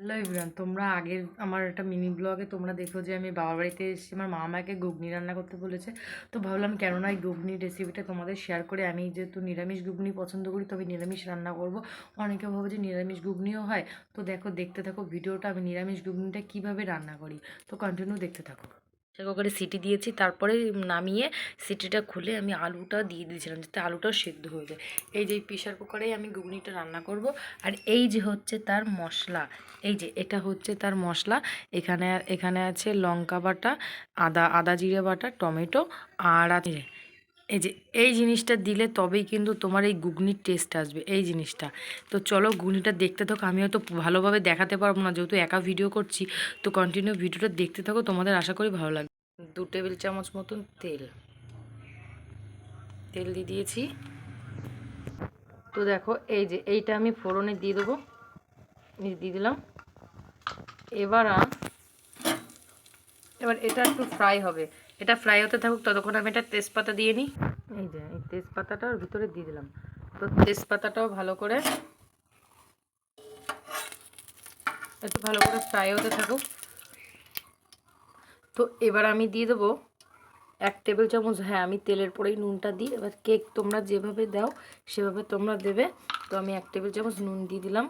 Hello everyone, তোমরা আগের আমার একটা মিনি ব্লগে তোমরা দেখো যে আমি বাবার বাড়িতে এসেছি। আমার মা আমাকে ঘুগনি রান্না করতে বলেছে। তো ভাবলাম কেননা এই ঘুগনির রেসিপিটা তোমাদের শেয়ার করে। আমি যেহেতু নিরামিষ ঘুগনি পছন্দ করি, তবে নিরামিষ রান্না করব। অনেকে ভাবে যে নিরামিষ ঘুগনিও হয়। তো দেখো, দেখতে থাকো ভিডিওটা, আমি নিরামিষ ঘুগনিটা কীভাবে রান্না করি। তো কন্টিনিউ দেখতে থাকো। প্রেসার কুকারে সিটি দিয়েছি, তারপরে নামিয়ে সিটিটা খুলে আমি আলুটা দিয়ে দিয়েছিলাম যাতে আলুটাও সেদ্ধ হয়ে যায়। এই যে প্রেসার কুকারেই আমি ঘুগনিটা রান্না করব। আর এই যে হচ্ছে তার মশলা, এই যে এটা হচ্ছে তার মশলা। এখানে এখানে আছে লঙ্কা বাটা, আদা জিরে বাটা, টমেটো আর আছে এই যে এই জিনিসটা দিলে তবেই কিন্তু তোমার এই ঘুগনির টেস্ট আসবে, এই জিনিসটা। তো চলো ঘুগনিটা দেখতে থাকো। আমি হয়তো ভালোভাবে দেখাতে পারবো না যেহেতু একা ভিডিও করছি। তো কন্টিনিউ ভিডিওটা দেখতে থাকো, তোমাদের আশা করি ভালো লাগবে। 2 টেবিল চামচ মতন তেল তেল দিয়ে দিয়েছি। তো দেখো এই যে এইটা আমি ফোড়নে দিয়ে দেবো, দিয়ে দিলাম। এবার এবার এটা একটু ফ্রাই হবে। এটা ফ্রাই হতে থাকুক, ততক্ষণ আমি এটা তেজপাতা দিয়ে নিই। এই যে এই তেজপাতাটা ওর ভিতরে দিয়ে দিলাম। তো তেজপাতাটাও ভালো করে ফ্রাই হতে থাকুক। তো এবার আমি দিয়ে দেবো 1 টেবিল চামচ, হ্যাঁ আমি তেলের পরেই নুনটা দিই। এবার কেক তোমরা যেভাবে দাও সেভাবে তোমরা দেবে। তো আমি 1 টেবিল চামচ নুন দিয়ে দিলাম।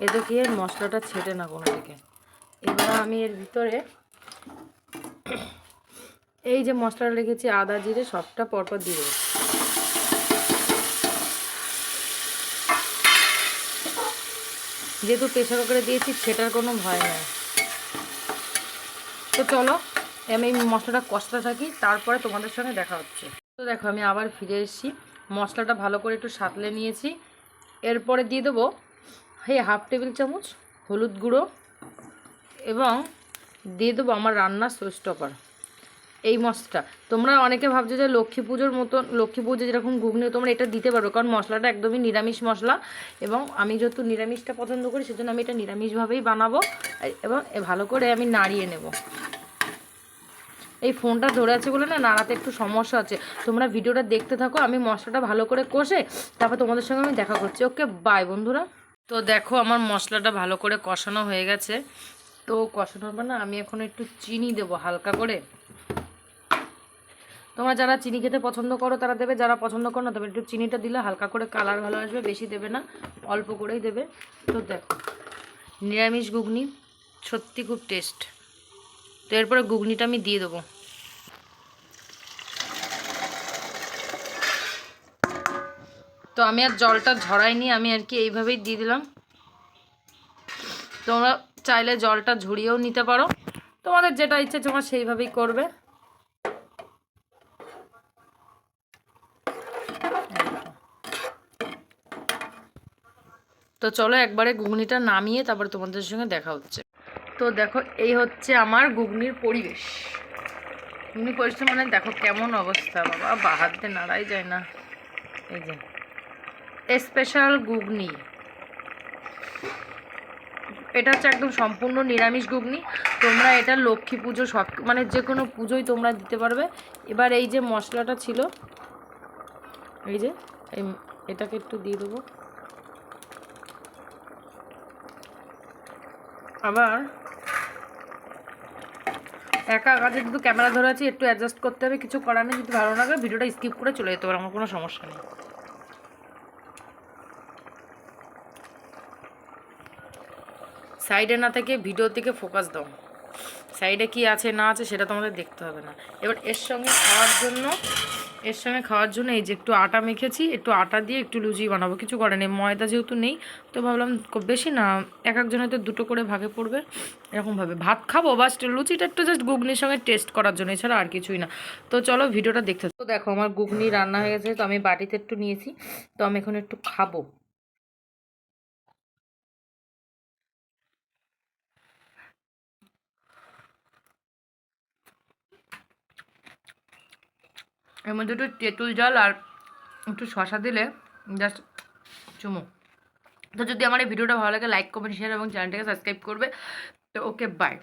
এতে কি মশলাটা ছেটে না কোনো দিকে। এবার আমি এর ভিতরে এই যে মশলাটা রেখেছি আদা জিরে সবটা পরপর দিয়ে দেবো। যেহেতু প্রেসার কুকারে দিয়েছি সেটার কোনো ভয় নেই। তো চলো আমি মশলাটা কষতে থাকি, তারপরে তোমাদের সঙ্গে দেখা হচ্ছে। তো দেখো আমি আবার ফিরে এসেছি। মশলাটা ভালো করে একটু সাঁতলে নিয়েছি। এরপরে দিয়ে দেবো 1/2 টেবিল চামচ হলুদ গুঁড়ো এবং দিয়ে দেবো আমার রান্নার শো স্টপার, এই মশলাটা। তোমরা অনেকে ভাবছো যে লক্ষ্মী পুজোর মতন, লক্ষ্মী পুজো যেরকম ঘুগনি তোমরা এটা দিতে পারো, কারণ মশলাটা একদমই নিরামিষ মশলা। এবং আমি যেহেতু নিরামিষটা পছন্দ করি সেজন্য আমি এটা নিরামিষভাবেই বানাবো। এবং ভালো করে আমি নাড়িয়ে নেব। এই ফোনটা ধরে আছে বলে না নাড়াতে একটু সমস্যা আছে। তোমরা ভিডিওটা দেখতে থাকো, আমি মশলাটা ভালো করে কষে তারপর তোমাদের সঙ্গে আমি দেখা করছি। ওকে বাই বন্ধুরা। তো দেখো আমার মশলাটা ভালো করে কষানো হয়ে গেছে। তো কষানোর পর না আমি এখন একটু চিনি দেবো হালকা করে। তোমরা যারা চিনি খেতে পছন্দ করো তারা দেবে, যারা পছন্দ করো না তবে একটু চিনিটা দিলে হালকা করে কালার ভালো আসবে, বেশি দেবে না, অল্প করেই দেবে। তো দেখো নিরামিষ ঘুগনি সত্যি খুব টেস্ট। তো এরপরে ঘুগনিটা আমি দিয়ে দেবো। তো আমি আর জলটা ঝরাইনি, আমি আর কি এইভাবেই দিয়ে দিলাম। তোমরা চাইলে জলটা ঝরিয়েও নিতে পারো, তোমাদের যেটা ইচ্ছে তোমরা সেইভাবেই করবে। তো চলো একবারে ঘুগনিটা নামিয়ে তারপর তোমাদের সঙ্গে দেখা হচ্ছে। তো দেখো এই হচ্ছে আমার ঘুগনির পরিবেশ। ঘুগনি পরিবেশটা মানে দেখো কেমন অবস্থা, বাবা বাহাত দিয়ে নাড়াই যায় না। এই যে স্পেশাল ঘুগনি, এটা হচ্ছে একদম সম্পূর্ণ নিরামিষ ঘুগনি। তোমরা এটা লক্ষ্মী পুজো সব মানে যে কোনো পুজোয় তোমরা দিতে পারবে। এবার এই যে মশলাটা ছিল, এই যে এটাকে একটু দিয়ে দেবো। আবার একা কাজে কিন্তু ক্যামেরা ধরে আছে, একটু অ্যাডজাস্ট করতে হবে, কিছু করার নেই। যদি ভালো লাগে ভিডিওটা স্কিপ করে চলে যেতে পারো, আমার কোনো সমস্যা নেই। সাইডে না থেকে ভিডিওর দিকে ফোকাস দাও, সাইডে কি আছে না আছে সেটা তোমাদের দেখতে হবে না। এবার এর সঙ্গে খাওয়ার জন্য এই যে একটু আটা মেখেছি, একটু আটা দিয়ে একটু লুচি বানাবো। কিছু করে নেই, ময়দা যেহেতু নেই তো ভাবলাম খুব বেশি না, এক একজনের তো 2টো করে ভাগে পড়বে, এরকমভাবে ভাত খাবো। বাস লুচিটা একটু জাস্ট ঘুগনির সঙ্গে টেস্ট করার জন্য, এছাড়া আর কিছুই না। তো চলো ভিডিওটা দেখতে। তো দেখো আমার ঘুগনি রান্না হয়ে গেছে, তো আমি বাটিতে একটু নিয়েছি। তো আমি এখন একটু খাবো। এর মধ্যে একটু তেঁতুল জল আর একটু শশা দিলে জাস্ট চুমু। তো যদি আমার এই ভিডিওটা ভালো লাগে লাইক কমেন্ট শেয়ার এবং চ্যানেলটাকে সাবস্ক্রাইব করবে। তো ওকে বাই।